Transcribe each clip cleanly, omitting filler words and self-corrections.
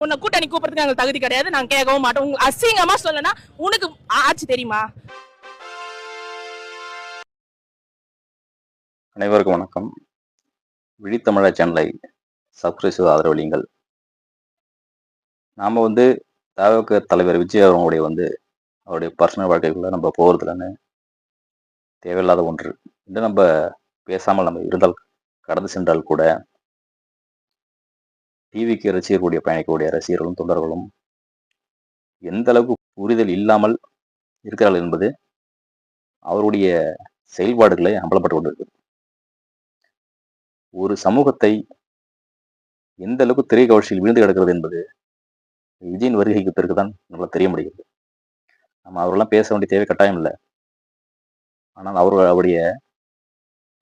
உன்னை கூட்டணி கூப்பிடுறதுக்கு எங்களுக்கு தகுதி கிடையாது, நாங்க கேட்கவும் மாட்டோம். உங்களுக்கு அசிங்கமா சொல்லனா உனக்கு ஆட்சி தெரியுமா? அனைவருக்கும் வணக்கம். விழித்தமிழா சேனலை சப்ஸ்கிரைப் செய்து ஆதரவளியுங்கள். நாம தாவக தலைவர் விஜய் அவர்களுடைய அவருடைய பர்சனல் வாழ்க்கைக்குள்ள நம்ம போகிறதுலன்னு தேவையில்லாத ஒன்று. இன்னும் நம்ம பேசாமல் நம்ம இருந்தால் கடந்து சென்றால் கூட டிவிக்கு ரசிகர்களுடைய பயணிக்கக்கூடிய ரசிகர்களும் தொண்டர்களும் எந்த அளவுக்கு புரிதல் இல்லாமல் இருக்கிறார்கள் என்பது அவருடைய செயல்பாடுகளை அம்பலப்பட்டு கொண்டிருக்கு. ஒரு சமூகத்தை எந்த அளவுக்கு திரை கவர்ச்சியில் விழுந்து கிடக்கிறது என்பது விஜயின் வருகைக்கு பிறகுதான் நம்மளால் தெரிய முடிகிறது. நம்ம அவரெல்லாம் பேச வேண்டிய தேவை கட்டாயம் இல்லை. ஆனால் அவருடைய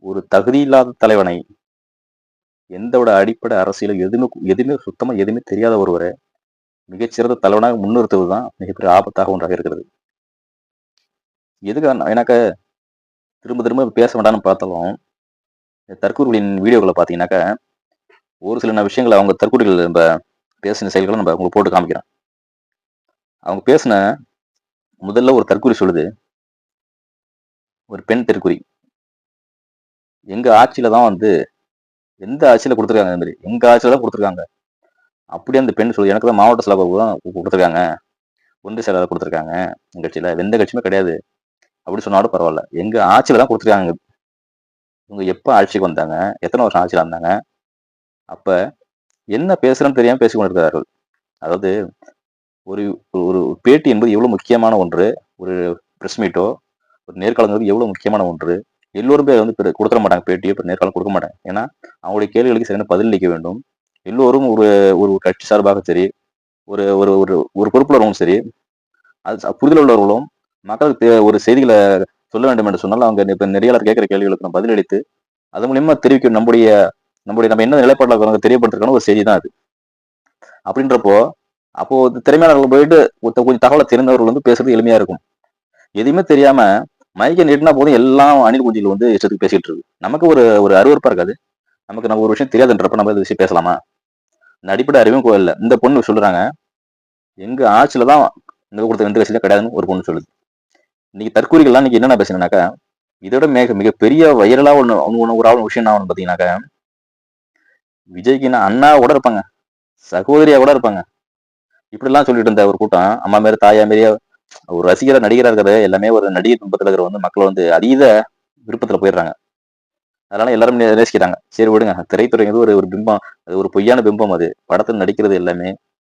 ஒரு தகுதி இல்லாத தலைவனை எந்தோட அடிப்படை அரசியலும் எதுவுமே சுத்தமா எதுவுமே தெரியாத ஒருவரை மிகச்சிறந்த தலைவனாக முன்னிறுத்துவதுதான் மிகப்பெரிய ஆபத்தாக ஒன்றாக இருக்கிறது. எதுக்கு எனக்கு திரும்ப திரும்ப பேச வேண்டாம்னு பார்த்தாலும் தற்கூரிகளின் வீடியோக்களை பார்த்தீங்கன்னாக்கா ஒரு சில விஷயங்களை அவங்க தற்கூரிகள் நம்ம பேசின செயல்களை நம்ம உங்களுக்கு போட்டு காமிக்கிறோம். அவங்க பேசின முதல்ல ஒரு தற்கூரி சொல்லுது, ஒரு பெண் தற்கூரி, எங்க ஆட்சியில தான் எந்த ஆட்சியில கொடுத்துருக்காங்க, இந்த மாதிரி எங்க ஆட்சியில தான் கொடுத்துருக்காங்க. அப்படியே அந்த பெண் சொல்லுது, எனக்கு தான் மாவட்ட செயலாளர் தான் கொடுத்துருக்காங்க, ஒன்று செயலாளர் கொடுத்துருக்காங்க, எங்க கட்சியில எந்த கட்சியுமே கிடையாது அப்படி சொன்னாலும் பரவாயில்ல, எங்க ஆட்சியில தான் கொடுத்துருக்காங்க. இவங்க எப்ப ஆட்சிக்கு வந்தாங்க, எத்தனை வருஷம் ஆட்சியில் வந்தாங்க, அப்ப என்ன பேசுறேன்னு தெரியாம பேசிக்கொண்டு இருக்கிறார்கள். அதாவது ஒரு ஒரு பேட்டி என்பது எவ்வளவு முக்கியமான ஒன்று, ஒரு பிரஸ் மீட்டோ ஒரு நேர்காணல் எவ்வளவு முக்கியமான ஒன்று. எல்லோரும் கொடுத்துட மாட்டாங்க பேட்டியோ நேர்காணல் கொடுக்க மாட்டாங்க. ஏன்னா அவங்களுடைய கேள்விகளுக்கு சரியான பதில் அளிக்க வேண்டும். எல்லோரும் ஒரு ஒரு கட்சி சார்பாக சரி, ஒரு ஒரு ஒரு ஒரு பொறுப்புல இருக்கவும் சரி, அது புரிதல் உள்ளவர்களும் மக்களுக்கு ஒரு செய்திகளை சொல்ல வேண்டும் என்று சொன்னால் அவங்க இப்ப நெறியாளர் கேட்கிற கேள்விகளுக்கு நம்ம பதிலளித்து அது மூலியமா தெரிவிக்கும் நம்முடைய நம்முடைய நம்ம என்ன நிலைப்பாட்டில் இருக்கிறவங்க தெரியப்படுத்துக்கான ஒரு செய்தி தான் அது. அப்படின்றப்போ அப்போ திறமையாளர்கள் போயிட்டு கொஞ்சம் தகவலை தெரிந்தவர்கள் பேசுறது எளிமையா இருக்கும். எதுவுமே தெரியாம மைக்கை நீட்டினா போதும் எல்லாம் அணில் குஞ்சில் இஷ்டத்துக்கு பேசிட்டு இருக்கு. நமக்கு ஒரு ஒரு அருவருப்பா இருக்காது. நமக்கு நம்ம ஒரு விஷயம் தெரியாதுன்றப்ப நம்ம இந்த விஷயம் பேசலாமா? இந்த அடிப்படை அறிவும் கோயில்ல இந்த பொண்ணு சொல்றாங்க, எங்க ஆட்சியில தான் இந்த கொடுத்த எந்த கட்சியில கிடையாதுன்னு ஒரு பொண்ணு சொல்லுது. இன்னைக்கு தற்கூரிகள்லாம் இன்னைக்கு என்னென்ன பேசுனாக்கா, இதோட மிகப்பெரிய வைரலா ஒரு விஷயம் என்ன பாத்தீங்கன்னாக்கா, விஜய்க்கு அண்ணா கூட இருப்பாங்க, சகோதரியா கூட இருப்பாங்க, இப்படி எல்லாம் சொல்லிட்டு இருந்த ஒரு கூட்டம் அம்மா மாரி தாயா மாரியா ஒரு ரசிகர நடிகரா இருக்கிறது எல்லாமே ஒரு நடிகர் துன்பத்துல இருக்கிற மக்கள் அதீத விருப்பத்துல போயிடுறாங்க. அதனால எல்லாரும் நேசிக்கிறாங்க. சரி விடுங்க, திரைத்துறைங்கிறது ஒரு ஒரு பிம்பம், அது ஒரு பொய்யான பிம்பம். அது படத்தில் நடிக்கிறது எல்லாமே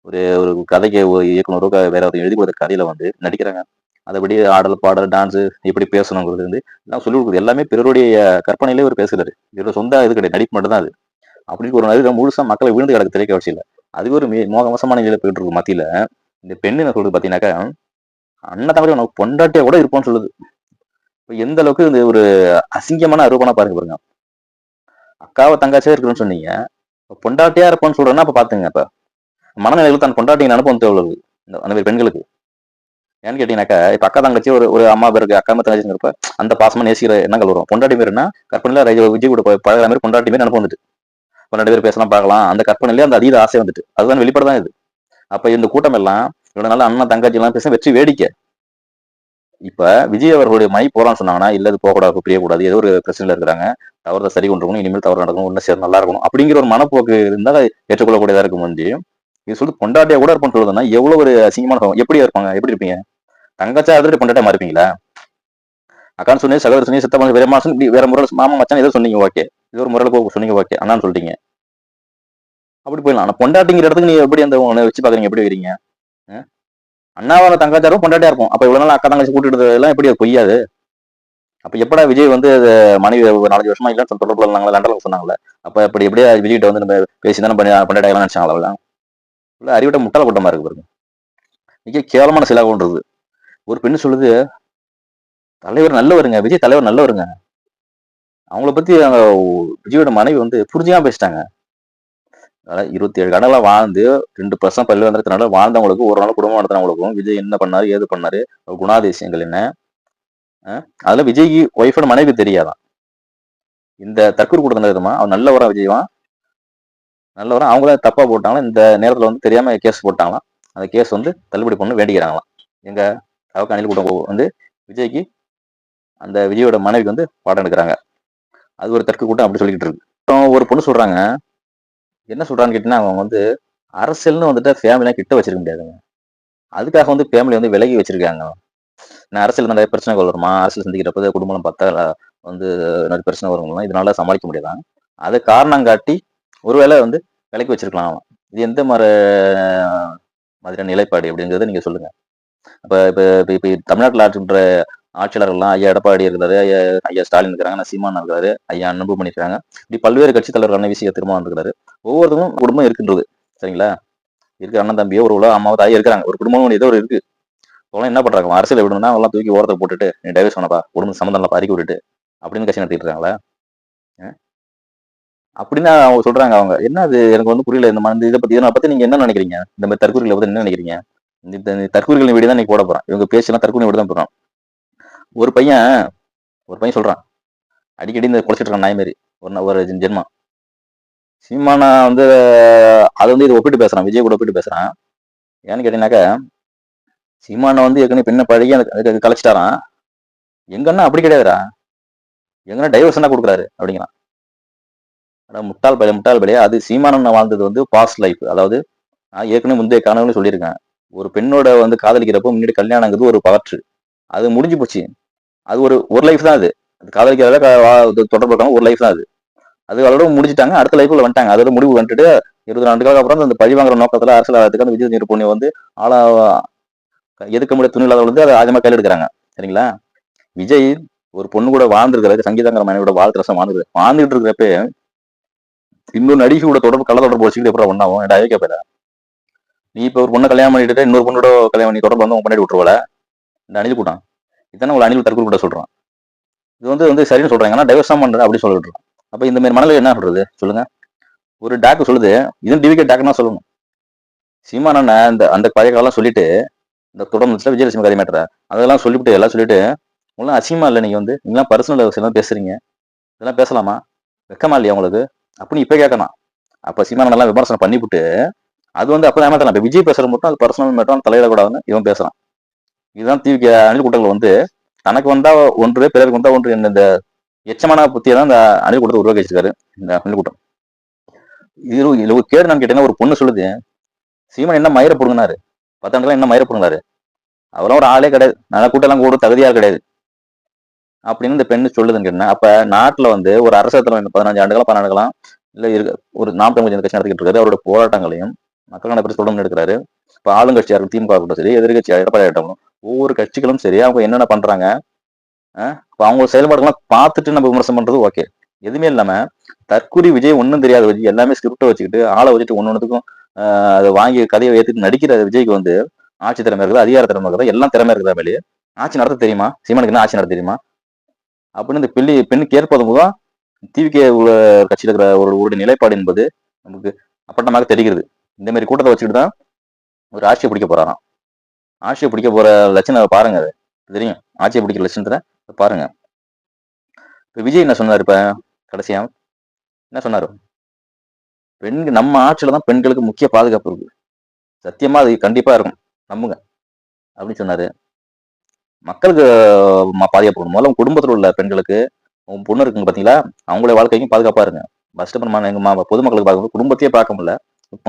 ஒரு ஒரு கதைக்கு இயக்குனரோ வேற ஒரு எழுதி கொடுத்த கதையில நடிக்கிறாங்க. அதபடி ஆடல் பாடல் டான்ஸ் எப்படி பேசணுங்கிறது எல்லாம் சொல்லிக் கொடுக்குறது எல்லாமே பிறருடைய கற்பனையிலே ஒரு பேசுறாரு. இவரோட சொந்த இது கிடையாது, நடிப்பு மட்டும் தான் அது. அப்படின்னு ஒரு நடிகர் முழுசா மக்களை விழுந்து கிடக்கு திரைக்காட்சியில. அது ஒரு மோசமான நிலையில போயிட்டு இருக்கு மத்தியில. இந்த பெண்ணு என்ன சொல்றது பாத்தீங்கன்னாக்கா, அண்ணன் தம்பி உனக்கு பொண்டாட்டியா கூட இருப்போம்னு சொல்லுது. எந்த அளவுக்கு இந்த ஒரு அசிங்கமான அருவமான பாருங்க. அக்காவை தங்காச்சியா இருக்குன்னு சொன்னீங்க, பொண்டாட்டியா இருப்போம்னு சொல்றேன்னா அப்ப பாத்துங்க. அப்ப மனநிலையில் தான் பொண்டாட்டிங்க அனுபவம் தேவையுள்ளது அந்த மாதிரி பெண்களுக்கு. ஏன்னு கேட்டீங்கன்னாக்கா, இப்ப அக்கா தங்கச்சி ஒரு ஒரு அம்மா பேருக்கு அக்கா தங்கச்சிங்கிறப்ப அந்த பாசமா நேசிக்கிற எண்ணங்கள் வரும். பொண்டாட்டி பேருன்னா கற்பனையில விஜய் கூட பழகிற மாதிரி பொண்டாட்டி பேர் அனுப்ப ரெண்டு பேர் பேசலாம் பார்க்கலாம், அந்த கற்பனையிலேயே அந்த அதீத ஆசை அதுதான் வெளிப்படதான் இது. அப்ப இந்த கூட்டம் எல்லாம் இவ்வளவு நாள் அண்ணன் தங்கச்சி எல்லாம் பேச வச்சு வேடிக்கை. இப்ப விஜய் அவர்களுடைய மை போறான்னு சொன்னாங்கன்னா, இல்ல இது போகக்கூடாது, பிரியக்கூடாது, ஏதோ ஒரு பிரச்சனையில இருக்கிறாங்க, தவறுதை சரி கொண்டிருக்கணும், இனிமேல் தவறு நடக்கணும், ஒண்ணு சேர்ந்து நல்லா இருக்கணும் அப்படிங்கிற ஒரு மனப்போக்கு இருந்தால் ஏற்றுக்கொள்ளக்கூடியதா இருக்கும். இது சொல்லி பொண்டாட்டியா கூட இருப்போம்னு சொல்றதுன்னா எவ்வளவு ஒரு அசிங்கமான எப்படி இருப்பாங்க? எப்படி இருப்பீங்க? தங்கச்சா எதிர்த்து பொண்டாட்டியா மாறிப்பீங்களா? அக்கான்னு சொன்னீங்க, சகோதரர் சொன்னீங்க, சித்தப்பா வேற மாசம் வேற முறையில் மாமா மச்சான் ஏதோ சொன்னீங்க, ஓகே, இது ஒரு முறையில் சொன்னீங்க, ஓகே, அண்ணான்னு சொல்லிட்டீங்க, அப்படி போயிடலாம். ஆனா பொண்டாட்டிங்கிற இடத்துக்கு நீ எப்படி அந்த வச்சு பாக்குறீங்க? எப்படி வரீங்க? அண்ணாவான தங்காச்சாரும் பொண்டாட்டியா இருக்கும். அப்ப இவ்வளவு நாள் அக்கா தங்கச்சி கூட்டிட்டு எல்லாம் எப்படி பொய்யாது? அப்ப எப்படா விஜய் மனைவி 4 வருஷமா இல்ல தொடர்புல இருந்தாங்களா, லண்டன்ல சொன்னாங்களே, அப்ப இப்படி எப்படியா விஜய்கிட்ட நம்ம பேசிதானே பொண்டாட்டியா நினைச்சாங்களா? அவ்வளவு அறிவிட்ட முட்டாள கூட்டமா இருக்கு பாருங்க. மிக கேவலமான செயலாகன்றது. ஒரு பெண்ணு சொல்லுது, தலைவர் நல்லவருங்க, விஜய் தலைவர் நல்லவருங்க, அவங்கள பத்தி விஜயோட மனைவி புரிஞ்சுக்காம பேசிட்டாங்க. 27 கடலை வாழ்ந்து 2% பள்ளி வந்ததுனால வாழ்ந்தவங்களுக்கு ஒரு நாள் குடும்பம் நடத்தினவங்களுக்கும் விஜய் என்ன பண்ணாரு, ஏது பண்ணாரு, குணாதிசயங்கள் என்ன, அதுல விஜய்க்கு ஒய்ஃபோட மனைவி தெரியாதான். இந்த தற்கூர் கூட்டத்தில் அவன் நல்லவரா விஜயவான் நல்லவரும் அவங்கள தப்பா போட்டாங்களா இந்த நேரத்துல வந்து தெரியாம கேஸ் போட்டாங்களாம். அந்த கேஸ் வந்து தள்ளுபடி பண்ண வேண்டிக்கிறாங்களாம். எங்க தவக்க அணில் கூட்டம் வந்து விஜய்க்கு அந்த விஜயோட மனைவிக்கு வந்து பாடம் எடுக்கிறாங்க. அது ஒரு தர்க்க கூட்டம் அப்படி சொல்லிக்கிட்டு இருக்கு. அப்புறம் ஒரு பொண்ணு சொல்றாங்க, என்ன சொல்றான்னு கேட்டீங்கன்னா, அவங்க வந்து அரசியல்னு வந்துட்டு ஃபேமிலியா கிட்ட வச்சிருக்க முடியாதுங்க. அதுக்காக வந்து ஃபேமிலி வந்து விலகி வச்சிருக்காங்க. நான் அரசியல் நிறைய பிரச்சனைகள் வருமா, அரசியல் சந்திக்கிறப்ப குடும்பம் பார்த்தா வந்து நிறைய பிரச்சனை வருங்களா, இதனால சமாளிக்க முடியாதான். அதை காரணம் காட்டி ஒருவேளை வந்து விலக்கி வச்சிருக்கலாம். இது எந்த மாதிரியான நிலைப்பாடு அப்படிங்கிறத நீங்க சொல்லுங்க. இப்ப இப்ப இப்ப இப்ப தமிழ்நாட்டில் ஆட்சி பண்ற ஆட்சியாளர்கள்லாம் ஐயா எடப்பாடி இருக்கிறாரு, ஐயா ஸ்டாலின் இருக்கிறாங்க, சீமான் இருக்கிறாரு, ஐயா அன்புமணி இருக்கிறாங்க. இப்படி பல்வேறு கட்சி தலைவர்கள் விஷய திருமாவளவன் இருக்கிறாரு. ஒவ்வொருத்தரும் குடும்பம் இருக்கின்றது. சரிங்களா? இருக்கிற அண்ணன் தம்பியோ ஒரு அம்மாவோ தாயோ இருக்கிறாங்க. ஒரு குடும்பம் ஏதோ ஒரு இருக்கு. அவங்களாம் என்ன பண்றாங்க, அரசியல் விடணும்னா அவங்களாம் தூக்கி ஓரத்தை போட்டுட்டு நீ டைவர்ஸ் பண்ணப்பா, குடும்ப சம்மந்தம் அறிக்கை விட்டுட்டு அப்படின்னு கட்சி நடத்திட்டு இருக்காங்களா? அப்படின்னு அவங்க சொல்றாங்க. அவங்க என்ன அது எனக்கு வந்து புரியல. இந்த மாதிரி இதை பத்தி நீங்க என்ன நினைக்கிறீங்க? இந்த மாதிரி தற்கொலைகளை பத்தி என்ன நினைக்கிறீங்க? இந்த தற்கொலைகளின் வீடு தான் நீ போட போறான். இவங்க பேச்செல்லாம் தற்கொலை வீடு தான் போறான். ஒரு பையன் சொல்றான், அடிக்கடி இந்த குறைச்சிட்டு இருக்கான் நாய் மாதிரி ஒரு ஜென்மம். சீமானா வந்து அதை வந்து இதை ஒப்பிட்டு பேசுறான், விஜய் கூட ஒப்பிட்டு பேசுறான். ஏன்னு கேட்டீங்கன்னாக்கா, சீமானை வந்து ஏற்கனவே பெண்ணை பழகி அதுக்கு கலைச்சிட்டாரான். எங்கன்னா அப்படி கிடையாதுடா, எங்கன்னா டைவர்ஷனா கொடுக்குறாரு அப்படிங்கிறான். முட்டாள் பழைய அது சீமானன் வாழ்ந்தது வந்து பாஸ்ட் லைஃப். அதாவது நான் ஏற்கனவே முந்தைய கனவுன்னு சொல்லியிருக்கேன். ஒரு பெண்ணோட வந்து காதலிக்கிறப்போ முன்னாடி கல்யாணங்கிறது ஒரு பவற்று, அது முடிஞ்சு போச்சு. அது ஒரு லைஃப் தான். அது காதலிக்கிறத தொடர்பு ஒரு லைஃப் தான். அது அதோட முடிச்சுட்டாங்க. அடுத்த லைஃப்ல வந்துட்டாங்க. அதோட முடிவு வந்துட்டு 20 ஆண்டுகளுக்கு அப்புறம் அந்த பழி வாங்குற நோக்கத்துல அரசியல் அந்த விஜய் பொண்ணு வந்து ஆளா எதுக்க முடிய துணி இல்லாத வந்து அதை ஆஜமா கையில் எடுக்கிறாங்க. சரிங்களா? விஜய் ஒரு பொண்ணு கூட வாழ்ந்துருக்கிறாரு, சங்கீதாங்கிற மனைவியோட வாழ்த்து வாழ்ந்துட்டு இருக்கிறப்ப இன்னொரு நடிகையோட தொடர்பு கள்ள தொடர்பு வச்சுக்கிட்டு எப்படி ஒன்னாவும் அயோக்கிய பேர. நீ இப்ப ஒரு பொண்ணை கல்யாணம் பண்ணிட்டு இன்னொரு பொண்ணோட கல்யாணம் பண்ணி தொடர்பு வந்து உங்க பண்ணி விட்டுருவல இந்த அணில் கூட்டம். இதானே ஒரு அணில் தற்கொலை கூட சொல்றான். இது வந்து சரின்னு சொல்றாங்க. ஆனா டைவர்ஸ் தான் பண்றேன் அப்படி சொல்லிட்டு இருக்கான். அப்ப இந்த மாதிரி மனநிலை என்ன சொல்றது சொல்லுங்க? ஒரு டாக்டர் சொல்லுது, இது டிவிகே டாக்டர்னா சொல்லணும். சீமானண்ண இந்த அந்த பழைய காலம் சொல்லிட்டு இந்த தொடர்ந்து விஜயலட்சுமி கதை மேட்டர் அதெல்லாம் சொல்லிவிட்டு எல்லாம் சொல்லிட்டு உங்களாம் அசிங்கமா இல்லை, நீங்க வந்து நீங்களாம் பர்சனல் விஷயம் பேசுறீங்க, இதெல்லாம் பேசலாமா? வெக்கமா இல்லையா உங்களுக்கு அப்படின்னு இப்ப கேட்கணும். அப்ப சீமானெல்லாம் விமர்சனம் பண்ணிவிட்டு அது வந்து அப்பதான் ஏமாத்தலாம். இப்ப விஜய் பேசுற மட்டும் அது பர்சனல் மேட்டர் தலையிடக்கூடாதுன்னு இவன் பேசுறான். இதுதான் டிவி அணில் கூட்டங்கள் வந்து தனக்கு வந்தா ஒன்று பிறருக்கு வந்தா ஒன்று இந்த எச்சமான புத்தியை தான் இந்த அணில் கூட்டத்தை உருவாக்கி வச்சிருக்காரு இந்த அணில் கூட்டம். இது ஒரு கேடு நான் கேட்டீங்கன்னா, ஒரு பொண்ணு சொல்லுது சீமான் என்ன மயிர போடுங்கனாரு, 10 ஆண்டுலாம் என்ன மயிர போடுங்காரு, அவெல்லாம் ஒரு ஆளே கிடையாது, நல்ல கூட்டம் கூட தகுதியா கிடையாது அப்படின்னு இந்த பெண்ணு சொல்லுதுன்னு கேட்டேன். அப்ப நாட்டுல வந்து ஒரு அரசத்துல 15 ஆண்டுகளா 12 ஆண்டுகளாம் இல்ல இருக்கு ஒரு 45 கட்சி நடத்திக்கிட்டு இருக்காரு. அவரோட போராட்டங்களையும் மக்களான பற்றி தொடர்ந்து எடுக்கிறாரு. இப்ப ஆளுங்கட்சியா இருக்கும் திமுக கூட்டம் சரி, எதிர்கட்சியா எடப்பாடி ஆகட்டும், ஒவ்வொரு கட்சிகளும் சரி அவங்க என்னென்ன பண்றாங்க, இப்ப அவங்க செயல்பாடுகள்லாம் பார்த்துட்டு நம்ம விமர்சனம் பண்றது ஓகே. எதுவுமே இல்லாம தற்கூரி விஜய் ஒன்னும் தெரியாத விஜய் எல்லாமே ஸ்கிரிப்டை வச்சுக்கிட்டு ஆளை வச்சுட்டு ஒன்னொன்னுக்கும் அதை வாங்கி கதையை ஏத்துட்டு நடிக்கிற விஜய்க்கு வந்து ஆட்சி திறமை இருக்குது, அதிகார திறமை இருக்குது, எல்லாம் திறமை இருக்குதா வெளியே ஆட்சி நடத்த தெரியுமா? சீமானுக்கு என்ன ஆட்சி நடத்த தெரியுமா அப்படின்னு இந்த பெண்ணு கேட்பது மூலம் டிவிகே கட்சியில் இருக்கிற ஒரு நிலைப்பாடு என்பது நமக்கு அப்பட்டமாக தெரிகிறது. இந்த மாதிரி கூட்டத்தை வச்சுக்கிட்டு தான் ஒரு ஆட்சியை பிடிக்க போறாராம். ஆட்சியை பிடிக்க போற லட்சணம் பாருங்க, அது தெரியும். ஆட்சியை பிடிக்கிற லட்சணத்தை பாருங்க. இப்ப விஜய் என்ன சொன்னாரு? இப்ப கடைசியா என்ன சொன்னாரு? பெண்கள் நம்ம ஆட்சியில தான் பெண்களுக்கு முக்கிய பாதுகாப்பு இருக்கு, சத்தியமா அது கண்டிப்பா இருக்கும், நம்புங்க அப்படின்னு சொன்னாரு. மக்களுக்கு பாதுகாப்பு முதல்ல குடும்பத்தில் உள்ள பெண்களுக்கு உங்க பொண்ணு இருக்குங்க பாத்தீங்களா, அவங்களுடைய வாழ்க்கைக்கும் பாதுகாப்பா இருங்க. ஃபர்ஸ்ட் எங்க பொதுமக்களுக்கு பார்க்க குடும்பத்தையே பார்க்க முடியல,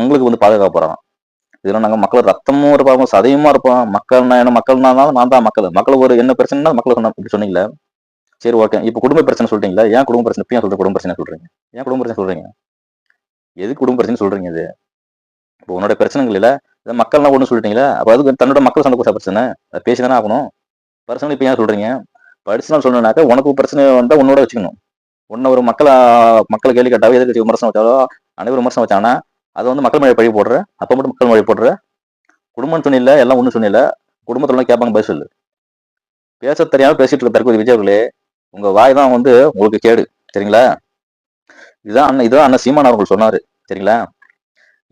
உங்களுக்கு வந்து பாதுகாப்பு போறாங்க. இதெல்லாம் நாங்க மக்கள் ரத்தமும் இருப்பாங்க, சதையுமா இருப்போம். மக்கள்னா என்ன, மக்கள்னாலும் நான் தான் மக்களுக்கு ஒரு என்ன பிரச்சனைனா மக்களை சொன்ன சொன்னீங்களா? சரி ஓகே. இப்ப குடும்ப பிரச்சனை சொல்றீங்களா? ஏன் குடும்ப பிரச்சனை இப்ப சொல்ற குடும்ப பிரச்சனை சொல்றீங்க? ஏன் குடும்ப பிரச்சனை சொல்றீங்க? எது குடும்ப பிரச்சனை சொல்றீங்க? இது இப்போ உன்னோட பிரச்சனைகள் இல்ல, இதை மக்கள்லாம் ஒண்ணு சொல்லிட்டீங்களா? அப்ப அதுக்கு தன்னோட மக்கள் சண்டை கூட பிரச்சனை அதை பேசிதானே ஆகணும். பர்சனல் இப்ப ஏன் சொல்றீங்க? பர்சனல் சொல்லணும்னாக்க உனக்கு பிரச்சனை வந்தா உன்னோட வச்சுக்கணும். உன்ன ஒரு மக்களை கேள்வி கேட்டாவோ எதிர்கட்சி விமர்சனம் வச்சாலோ அனைவரும் விமர்சனம் வச்சானா அதை வந்து மக்கள் மொழி பழி போடுற, அப்ப மட்டும் மக்கள் மொழி போடுற. குடும்பம் துணி இல்ல, எல்லாம் ஒண்ணு சொன்னில, குடும்பத்துல கேட்பாங்க பதில் சொல்லு. பேச தெரியாம பேசிட்டு இருக்க தற்போது விஜய் அவர்களே, உங்க வாய் தான் வந்து உங்களுக்கு கேடு, சரிங்களா? இதுதான் அண்ணன் சீமான் அவர்கள் சொன்னாரு, சரிங்களா?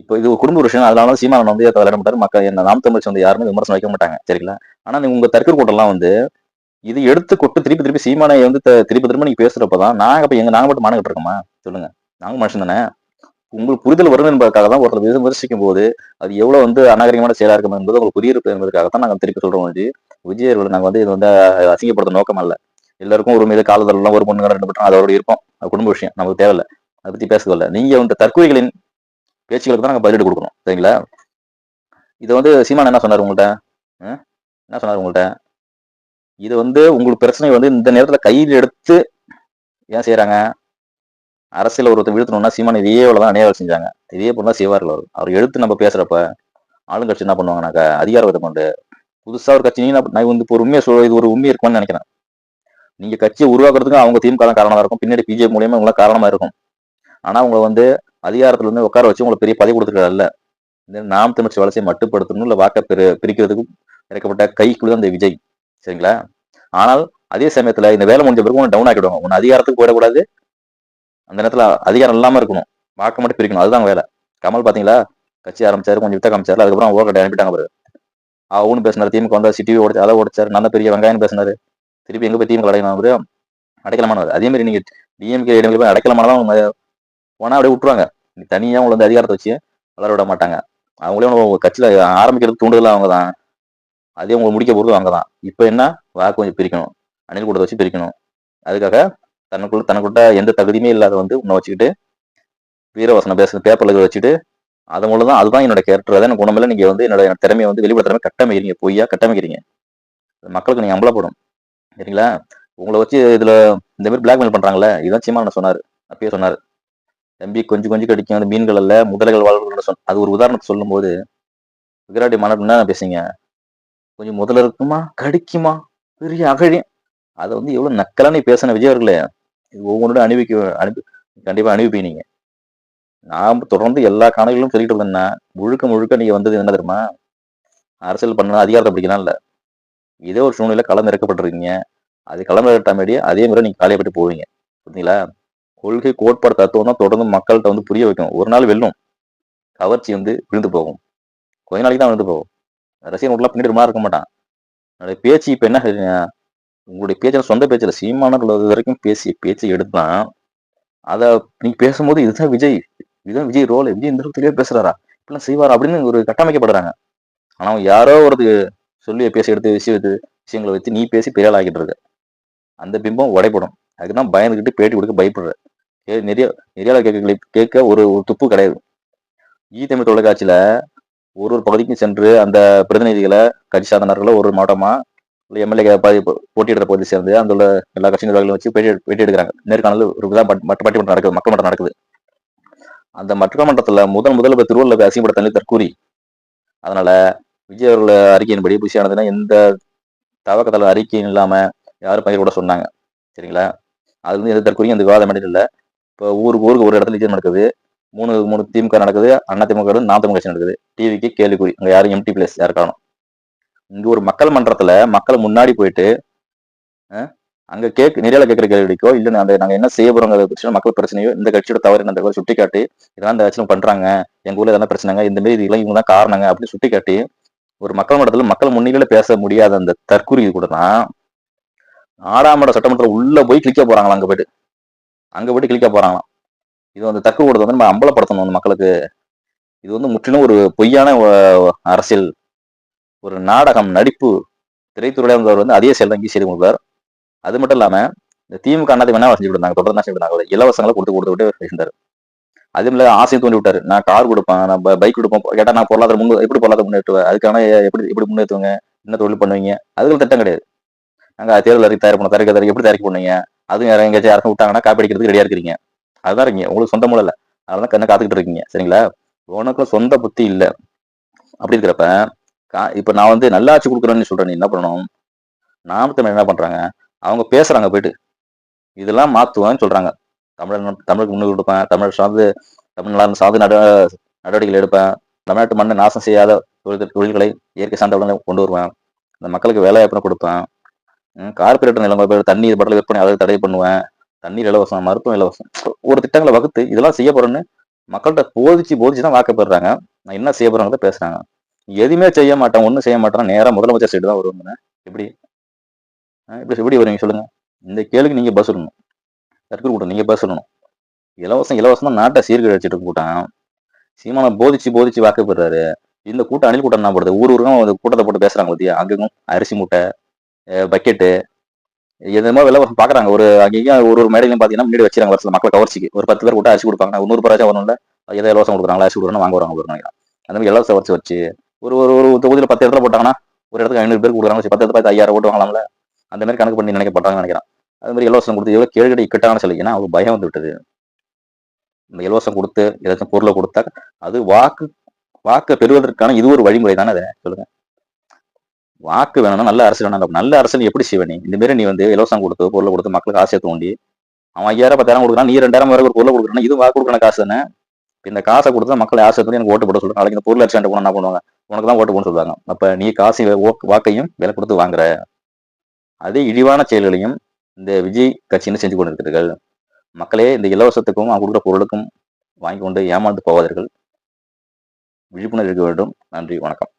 இப்போ இது ஒரு குடும்ப விஷயம், அதனால சீமான் வந்து விளையாட மாட்டாரு. மக்கள் என்ன நாம் தமிழ் வந்து யாருமே விமர்சனம் வைக்க மாட்டாங்க, சரிங்களா? ஆனா உங்க தற்கொலை கூட்டம்லாம் வந்து இது எடுத்து கொட்டு திருப்பி சீமானை வந்து திருப்பி நீங்க பேசுறப்பதான் நாங்க மட்டும் மானகிட்டு இருக்கோமா? சொல்லுங்க, நாங்க மனுஷன் தானே. உங்களுக்கு புரிதல் வரும் என்பதற்காக தான் ஒருத்தர் விமர்சிக்கும் போது அது எவ்வளவு வந்து அநாகரிகமான செயலா இருக்கும் என்பது உங்களுக்கு புரியிருப்பு என்பதற்காகத்தான் நாங்க திருப்பி சொல்றோம் விஜய் அவர்களை நாங்க வந்து இது வந்து அசிங்கப்படுத்த நோக்கம் அல்ல. எல்லாருக்கும் ஒரு மீது காலதெல்லாம் ஒரு பொண்ணு ரெண்டு பட்டம் அதோட இருப்போம். அது குடும்ப விஷயம் நமக்கு தேவையில்ல. அதை பத்தி பேசல. நீங்க வந்து தற்கொலைகளின் பேச்சுகளுக்கு தான் நாங்க பதிலீடு கொடுக்கணும். சரிங்களா? இதை வந்து சீமான் என்ன சொன்னார் உங்கள்கிட்ட? என்ன சொன்னார் உங்கள்கிட்ட? இது வந்து உங்களுக்கு பிரச்சனை வந்து இந்த நேரத்துல கையில் எடுத்து ஏன் செய்யறாங்க? அரசியல் ஒருத்தர் வீழ்த்தணும்னா சீமான் இதே தான் அநியாயம் செஞ்சாங்க. இதே போல தான் செய்வார்கள். அவர் எடுத்து நம்ம பேசுறப்ப ஆளுங்கட்சி என்ன பண்ணுவாங்கனாக்கா அதிகாரத்தை கொண்டு புதுசா ஒரு கட்சி நான் வந்து இப்போ ஒரு உண்மையை இது ஒரு உண்மை இருக்கும்னு நினைக்கிறேன். நீங்க கட்சியை உருவாக்குறதுக்கு அவங்க திமுக தான் காரணமா இருக்கும். பின்னாடி பிஜேபி மூலியமா உங்களுக்கு காரணமா இருக்கும். ஆனா உங்களை வந்து அதிகாரத்துல இருந்து உட்கார வச்சு உங்களுக்கு பெரிய பதவி கொடுத்துருக்காருல்ல. இந்த நாம் தமிழ் வளர்ச்சியை மட்டுப்படுத்தணும் இல்ல வாக்க பிரிக்கிறதுக்கும் இறக்கப்பட்ட கைக்குள்ள இந்த விஜய். சரிங்களா? ஆனால் அதே சமயத்துல இந்த வேலை முடிஞ்ச பிறகு டவுன் ஆக்கிடுவாங்க. உன்னை அதிகாரத்துக்கு போயிடக்கூடாது. அந்த நேரத்துல அதிகாரம் இல்லாம இருக்கணும். வாக்க மட்டும் பிரிக்கணும். அதுதான் வேலை. கமல் பாத்தீங்களா? கட்சி ஆரம்பிச்சாரு, கொஞ்சம் வித்த காமிச்சாரு. அதுக்கப்புறம் ஓகே அனுப்பிட்டாங்க பாரு. அவனு பேசினாரு, திமுக வந்தா சிட்டிவி உடைச்சு அதை உடைச்சாரு, நல்ல பெரிய வெங்காயம் பேசினாரு. திருப்பி எங்க போய் திமுக அடைக்கலமானவர். அதே மாதிரி நீங்க டிஎம்கே போய் அடைக்கலமானதான் போனா அப்படியே விட்டுருவாங்க. தனியா உங்களை வந்து அதிகாரத்தை வச்சு வளர விட மாட்டாங்க. அவங்களே கட்சியில ஆரம்பிக்கிறது தூண்டுதல் அவங்க தான். அதே உங்களை முடிக்க போறது அவங்க தான். இப்ப என்ன வாக்கு கொஞ்சம் பிரிக்கணும், அணில் கூட்டத்தை வச்சு பிரிக்கணும். அதுக்காக தனக்குள்ள எந்த தகுதியுமே இல்லாத வந்து உன்னை வச்சுக்கிட்டு வீரவசனம் பேசுற பேப்பர்ல வச்சுட்டு அது மூலம் தான் அதுதான் என்னோட கேரக்டர். அதான் எனக்கு குணமில்ல. நீங்க வந்து என்னோட திறமையை வந்து வெளிப்பட திறமை கட்டமைக்கிறீங்க, பொய்யா கட்டமைக்கிறீங்க. மக்களுக்கு நீங்க அம்பலப்படும். சரிங்களா? உங்களை வச்சு இதுல இந்த மாதிரி பிளாக்மெயில் பண்றாங்கல்ல, இதுதான் சீமான் சொன்னாரு. அப்பயே சொன்னாரு, தம்பி கொஞ்சம் கொஞ்சம் கடிக்கும் அந்த மீன்கள் அல்ல முதலைகள் வாழ்க்கை. அது ஒரு உதாரணத்தை சொல்லும் போது விராட்டி மாநாடு என்ன பேசுங்க, கொஞ்சம் முதல்ல இருக்குமா கடிக்குமா பெரிய அகழி. அதை வந்து எவ்வளவு நக்கலான பேசின விஜய் அவர்களே. இது ஒவ்வொன்றும் அனுப்பி கண்டிப்பா அனுப்பிப்பீங்க. நீங்க நான் தொடர்ந்து எல்லா காணொலிகளும் சொல்லிட்டு இருந்தேன்னா முழுக்க நீங்க வந்தது என்ன தெரியுமா? அரசியல் பண்ண அதிகாரத்தை பிடிக்கலாம் இல்ல, இதே ஒரு சூழ்நிலை களம் இறக்கப்பட்டிருக்கீங்க. அது களம் இறக்கட்டாமடி அதே மாதிரி நீங்க காலையப்பட்டு போவீங்க. புரியுங்களா? கொள்கை கோட்பாடு தத்துவம் தான் தொடர்ந்து மக்கள்கிட்ட வந்து புரிய வைக்கும். ஒரு நாள் வெல்லும், கவர்ச்சி வந்து விழுந்து போகும். கொஞ்ச நாளைக்கு தான் விழுந்து போகும். ரசிகன் உள்ள பின்னாடி ரொம்ப இருக்க மாட்டான். என்னுடைய பேச்சு இப்ப என்ன உங்களுடைய பேச்சில் சொந்த பேச்சில் சீமானர் வரைக்கும் பேசி பேச்சு எடுத்தான். அதை நீங்க பேசும்போது இதுதான் விஜய் ரோல், விஜய் இந்த தெளிவா பேசுறாரா, இப்பெல்லாம் செய்வாரா அப்படின்னு ஒரு கட்டமைக்கப்படுறாங்க. ஆனா அவங்க யாரோ ஒரு சொல்லி பேசி எடுத்து விஷயங்களை வச்சு நீ பேசி பெரிய ஆகிட்டு இருக்க. அந்த பிம்பம் உடைப்படும். அதுக்குதான் பயந்துகிட்டு பேட்டி கொடுக்க பயப்படுற. நிறைய கேட்க ஒரு துப்பு கிடையாது. தமிழ் தொலைக்காட்சியில ஒரு பகுதிக்கும் சென்று அந்த பிரதிநிதிகளை கட்சி சாதனர்களை ஒரு மாவட்டமா எம்எல்ஏ போட்டியிடுற பகுதி சேர்ந்து அந்த எல்லா கட்சி நிர்வாகிகளும் வச்சு பேட்டி எடுக்கிறாங்க. நேர்காணல் ஒரு பட்டிமன்றம் நடக்குது, மக்கள் மன்றம் நடக்குது. அந்த மக்கள் மன்றத்துல முதல்ல திருவள்ளுவர் அசிங்கப்பட்ட தற்கூறி. அதனால விஜய் அவர்கள் அறிக்கையின்படி புஷியானதுன்னா எந்த தவக்கத்தல அறிக்கையும் இல்லாம யாரும் பயிர் கூட சொன்னாங்க. சரிங்களா? அது வந்து எந்த தற்கூறியும் அந்த விவாதம் இல்லை. இப்போ ஊருக்கு ஒரு இடத்துல விஜயம் நடக்குது, மூணு திமுக நடக்குது, அண்ணா திமுக நாம் தமிழ் கட்சி நடக்குது. டிவிக்கு கேள்விக்குறி, அங்க யாரும் எம்டி பிளேஸ் யாரு காணும். இங்க ஒரு மக்கள் மன்றத்துல மக்கள் முன்னாடி போயிட்டு அங்க நிறைய கேட்கிற கேள்விக்கோ இல்ல நாங்க என்ன செய்ய போறோங்க மக்கள் பிரச்சனையோ இந்த கட்சியோட தவறு என்ன சுட்டி காட்டி இதெல்லாம் இந்த கட்சியில பண்றாங்க, எங்க ஊர்ல எதனா பிரச்சனைங்க, இந்த மாதிரி இதெல்லாம் இவங்க தான் காரணங்க அப்படின்னு சுட்டி காட்டி ஒரு மக்கள் மன்றத்துல மக்கள் முன்னிலையில பேச முடியாத அந்த தற்கூறி கூட தான் ஆறாமட சட்டமன்றம் உள்ள போய் கிளிக்க போறாங்களா, அங்க போயிட்டு கிளிக்க போறாங்களாம். இது வந்து தற்கு கூடத்தை வந்து நம்ம அம்பலப்படுத்தணும் அந்த மக்களுக்கு. இது வந்து முற்றிலும் ஒரு பொய்யான அரசியல், ஒரு நாடகம், நடிப்பு. திரைத்துறையில இருந்தவர் வந்து அதே செயல் தான் செய்து கொடுப்பார். அது மட்டும் இல்லாம இந்த திமுக அண்ணாதி வேணா செஞ்சு விடுறாங்க, தொடர்ந்து செஞ்சு விடுறாங்க. இலவசங்களை கொடுத்து இருந்தாரு. அதே மாதிரி ஆசையும் தோண்டி விட்டாரு, நான் கார் கொடுப்பேன், நான் பைக் கொடுப்பேன் கேட்டா நான் எப்படி பொருளாதார முன்னேற்றுவேன், அதுக்கான எப்படி முன்னேற்றுவங்க, என்ன தொழில் பண்ணுவீங்க, அதுக்கு திட்டம் கிடையாது. நாங்க தேர்தல் அறிக்கை தயார் பண்ண தயாரிக்க எப்படி தயாரிக்க பண்ணுவீங்க, அதுவும் எங்கேயாச்சும் யாரும் விட்டாங்கன்னா காப்பி அடிக்கிறதுக்கு ரெடியா இருக்கிறீங்க. அதுதான் இருக்கீங்க, உங்களுக்கு சொந்த மூலம் இல்லை. அதனால கண்ணை காத்துக்கிட்டு இருக்கீங்க. சரிங்களா? உனக்கு சொந்த புத்தி இல்லை. அப்படி இருக்கிறப்ப இப்ப நான் வந்து நல்லாட்சி கொடுக்குறேன்னு சொல்றேன், நீ என்ன பண்ணணும்? நாம என்ன பண்றாங்க, அவங்க பேசுறாங்க போயிட்டு இதெல்லாம் மாத்துவேன்னு சொல்றாங்க. தமிழுக்கு முன்னுக்கு கொடுப்பேன், தமிழ்நாடு சார்ந்த நடவடிக்கைகள் எடுப்பேன், தமிழ்நாட்டு மண்ணை நாசம் செய்யாத தொழில்களை இயற்கை சார்ந்த கொண்டு வருவேன், இந்த மக்களுக்கு வேலை வாய்ப்பு கொடுப்பேன், கார்பரேட் நிலம் தண்ணீர் பட்டல விற்பனை அதை தடை பண்ணுவேன், தண்ணீர் இலவசம், மருத்துவம் இலவசம், ஒரு திட்டங்களை வகுத்து இதெல்லாம் செய்ய போறேன்னு மக்கள்கிட்ட போதிச்சு தான் வாக்கப்படுறாங்க. நான் என்ன செய்ய போறேங்கிறத பேசுறாங்க. எதுவுமே செய்ய மாட்டேன், ஒன்றும் செய்ய மாட்டேன், நேரம் முதலமைச்சர் சைடு தான் வருவாங்க. எப்படி வருவீங்க சொல்லுங்க? இந்த கேள்விக்கு நீங்க பஸ் சொல்லணும். தற்கு கூட நீங்க பஸ் சொல்லணும். இலவசம் இலவசமா நாட்டை சீர்குலைச்சிட்டு இருக்க கூட்டம். சீமானை போதிச்சு போதிச்சு வாக்கு பெறாரு. இந்த கூட்டம் அணில் கூட்டம் என்ன படுது? ஊர் ஊருக்கும் ஒரு கூட்டத்தை போட்டு பேசுறாங்க பத்தியா? அங்கேயும் அரிசி மூட்டை, பக்கெட்டு, எதுமோ விலைவாசம் பாக்குறாங்க. ஒரு அங்கேயும் ஒரு ஒரு மேடையிலும் பாத்தீங்கன்னா முன்னாடி வச்சிருக்காங்க வருஷம் மக்களை கவர்ச்சிக்கு. ஒரு 10 பேர் கூட்டம் அரிசி கொடுப்பாங்க. 100 பேராச்சும் வரணும்ல. ஏதோ இலவசம் கொடுக்குறாங்களா, அரிசி கொடுக்குறாங்க வாங்க வருவாங்க நினைக்கிறேன். அந்த மாதிரி இலவசம் வச்சு ஒரு ஒரு ஒரு தொகுதியில் 10 இடத்துல போட்டாங்கன்னா ஒரு இடத்துக்கு 500 பேர் கொடுக்குறாங்க. 10 இடத்துல 5000 ஓட்டு வாங்கலாம்ல. அந்த மாதிரி கணக்கு பண்ணி நினைக்கப்பட்டாங்கன்னு நினைக்கிறேன். அது மாதிரி இலவசம் கொடுத்து எவ்வளவு கேடுகடி இக்கட்டான சொல்லி. ஏன்னா அவங்க பயம் வந்து விட்டது. இந்த இலவசம் கொடுத்து ஏதாச்சும் பொருளை கொடுத்தா அது வாக்கு பெறுவதற்கான இது ஒரு வழிமுறை தானே. அதை சொல்லுங்க. வாக்கு வேணும்னா நல்ல அரசு வேணும். நல்ல அரசு எப்படி செய்வ நீ? இந்த மாதிரி நீ வந்து இலவசம் கொடுத்து பொருளை கொடுத்து மக்களுக்கு ஆசையை தூண்டி அவன் 5000 10,000 கொடுக்குறான், நீ 2000 வரை ஒரு பொருளை கொடுக்குறான். இது வாக்கு கொடுக்குற காசு தானே. இந்த காசை கொடுத்தா மக்களை ஆசை தூண்டி எனக்கு ஓட்டு போட சொல்றாங்க. நாளைக்கு இந்த பொருள் அரிசி போனா என்ன பண்ணுவாங்க? உனக்கு தான் ஓட்டு போட சொல்லுவாங்க. அப்ப நீ காசு வாக்கையும் விலை கொடுத்து வாங்குற. அதே இழிவான செயல்களையும் இந்த விஜய் கட்சின்னு செஞ்சு கொண்டிருக்கிறீர்கள். மக்களே இந்த இலவசத்துக்கும் அவங்க கொடுக்குற பொருளுக்கும் வாங்கி கொண்டு ஏமாந்து போவாதீர்கள். விழிப்புணர்வு இருக்க வேண்டும். நன்றி, வணக்கம்.